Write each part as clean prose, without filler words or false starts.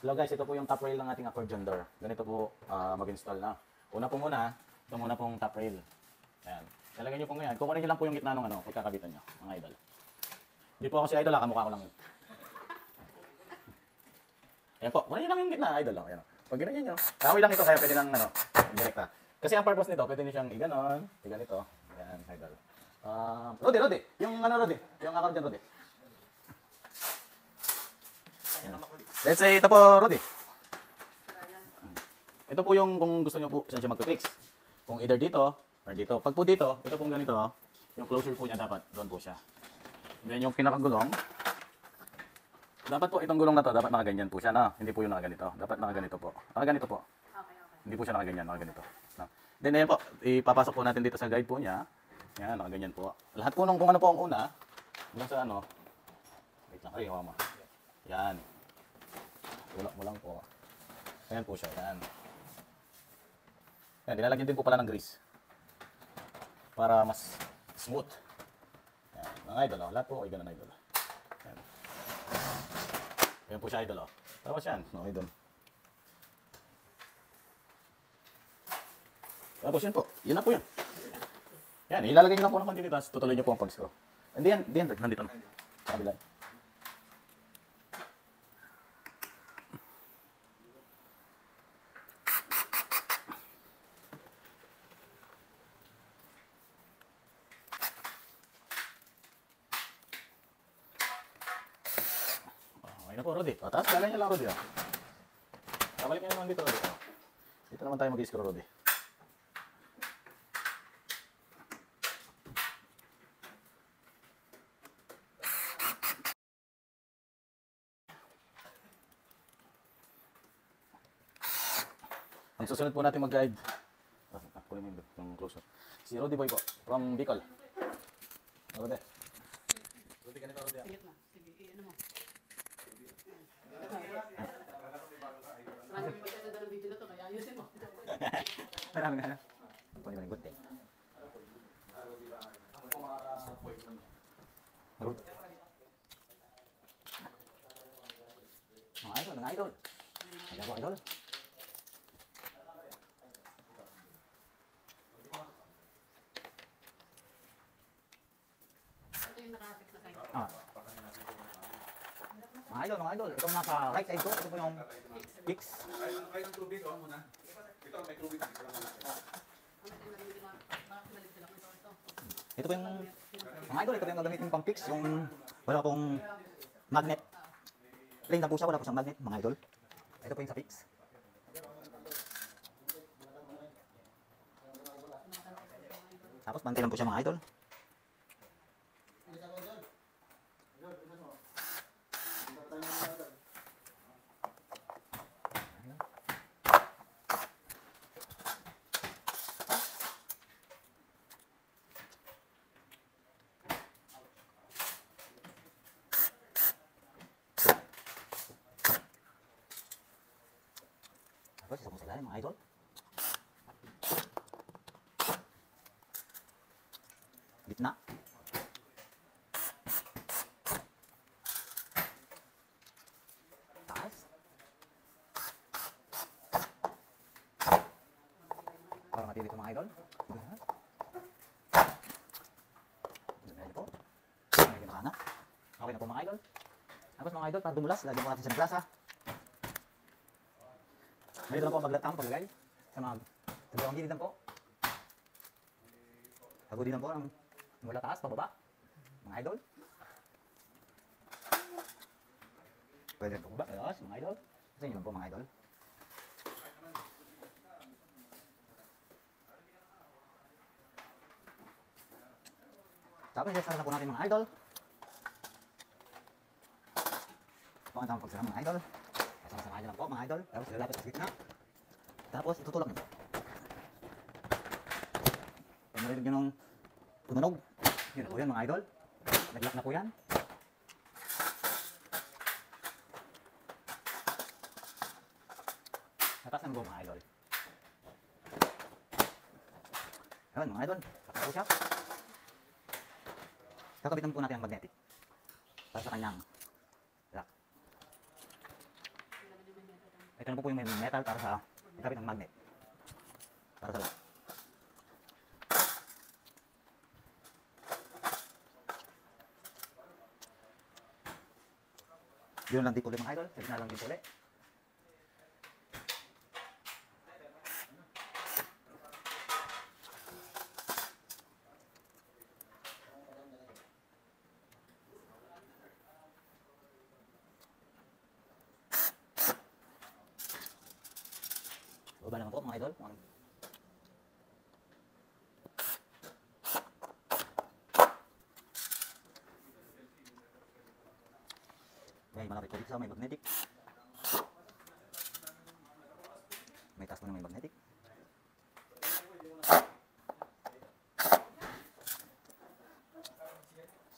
Hello guys, ito po yung top rail ng ating accordion door. Ganito po mag-install na. Una po muna, ito muna pong top rail. Ayan. Lalagay nyo po ngayon. Kukunin nyo lang po yung gitna ng pagkakabitan nyo, mga idol. Hindi po ako si idol, kamukha ko lang yun. Ayan po, kunin nyo lang yung gitna, idol. Ayan. Pag ginagyan nyo, kahoy lang ito kaya pwede nang direkta. Kasi ang purpose nito, pwede nyo siyang iganon, iganito. Ayan, idol. Rodi. Yung Rodi. Yung accordion Rodi. Let's say, ito po, Rodi. Ito po yung kung gusto nyo po siya mag-fix. Kung either dito, or dito. Pag po dito, ito pong ganito, yung closure po niya dapat, doon po siya. Then yung pinakagulong, dapat po itong gulong na to, dapat nakaganyan po siya, na. Hindi po yung nakaganito. Dapat nakaganito po. Nakaganito po. Okay. Hindi po siya nakaganyan, nakaganito. No. Then ayan po, ipapasok po natin dito sa guide po niya. Yan, nakaganyan po. Lahat po nung kung ano po ang una, hanggang sa ano, wait lang, ay, hawa mo. Yan. Tulak mo lang po. Ayan po siya, yan. Yan, nilalagyan din po pala ng grease. Para mas smooth. Yan, mga idol, lahat po ay ganun idol. Yan. Ayan po siya idol, tapos yan, mga idol. Tapos yan po, yun na po yan. Yan, ilalagay nyo lang po ng konti dito, tapos tutuloy nyo po ang pag-screw. Hindi yan, nandito na. Sa kabila. Okay na po, Rodi. Tapos lalagay nyo lang, Rodi. Kabalik nyo naman dito, Rodi. Dito naman tayo mag-screw, Rodi. Ang susunod po natin mag-guide. Kunin mo yung closer. Si Rodi Boy po, from Bicol. Rodi. Rodi, ganito, Rodi. Sige na. Sige, ano mo. Marami mo magkakita ng video na to, kaya ayusin mo. Marami nga. Kunin mo yung good day. Rodi. Mga idol. Ayan po, idol. Mga idol, itong nasa right side ko, ito po yung fix. Ay, ng tubig, muna. Ito, may tubig. Ito po yung, mga idol, ito po yung gagamitin pang fix, yung wala pong magnet. Plain na po siya, wala po siyang magnet, mga idol. Ito po yung sa fix. Tapos bantay lang po siya, mga idol. Tapos isa po sa ilalim, mga idol. Gitna. Taas. Para matibig ito, mga idol. Ganyan po. Ganyan na. Okay na po, mga idol. Tapos mga idol, para dumulas, lagyan po natin sa glasa. Dito lang po maglatang paglagay sa mga dalawang gilid lang po. Tago din lang po ang mula taas, pababa. Mga idol. Pwede po ba? Ayos, mga idol. Sa inyo lang po, mga idol. Tapos, i-start na po natin, mga idol. Pagkakang tamang pagsara, mga idol. Sama-sama lang po, mga idol. Tapos, lalapit sa gitna. Tapos, itutulak nyo. Pag narinig nyo nung tumunog, yun po yan, mga idol. Nag-lock na po yan. Natas na po, mga idol. Ayun, mga idol. Takas po siya. Kakabitan po natin ang magnetic. Para sa kanyang lock. Ito na po yung metal para sa ikabit ng magnet. Para sa lock. Yun lang dito ulit mga idol. Sabi na lang dito ulit. Baba naman po mga idol. May malapit po dito sa may magnetic. May taas po na may magnetic.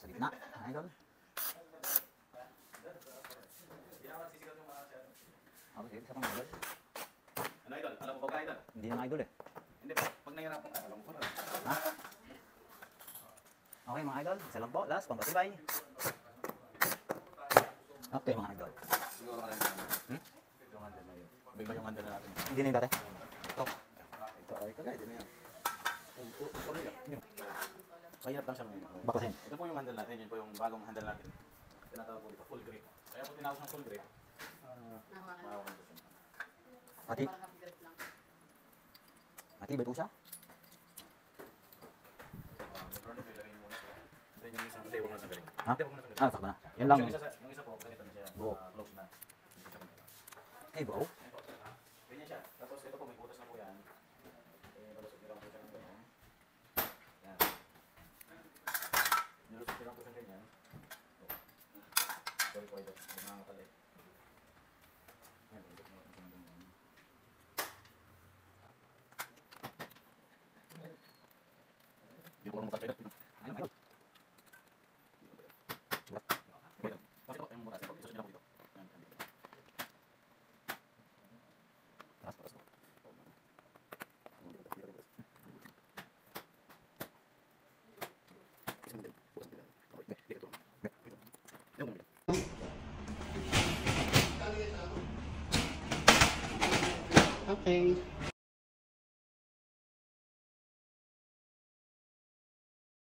Sa gitna, mga idol. Okay, isa pang idol. Ano idol? Alam mo ba ka idol? Hindi na idol eh. Hindi pa. Pag nahihirapan ka, alam mo pa. Ha? Okay mga idol, isa lang po. Last, pampatibay. Okay mga idol. Siguro ka rin. Yung handle na yun. Bigla yung handle na natin. Hindi na yung dati. Ito. Ito ay kagaya din na yan. Mahirap lang siya ngayon. Baklasin. Ito po yung handle natin. Yun po yung bagong handle natin. Tinatawag po dito, full grip. Kaya po tinawag siyang full grip. Nahawakan. Mahawakan po siya. Pati, Parang kapigat lang. matibay po siya. Meron ito, ilagay niyo muna siya. Then yung isang, hindi, huwag mo na tanggalin. Ha? Hindi, huwag mo na tanggalin. Ah, sakto na. Yan lang. Yung isa po, ganito na siya. Buo. Close na. Hey bro. Ganyan siya. Tapos ito po, may butas na po yan. Nalusot nyo lang po siya ng ganyan. Yan. Nalusot nyo lang po siya ng ganyan. Sorry po ito. May mga matali. Yan, nalusot nyo lang po siya ng ganyan. Hindi po naman matali. Ano idol? Kasi po, yung butas. Itusot nyo lang po dito. Yan, yan. Taas, taas. Okay.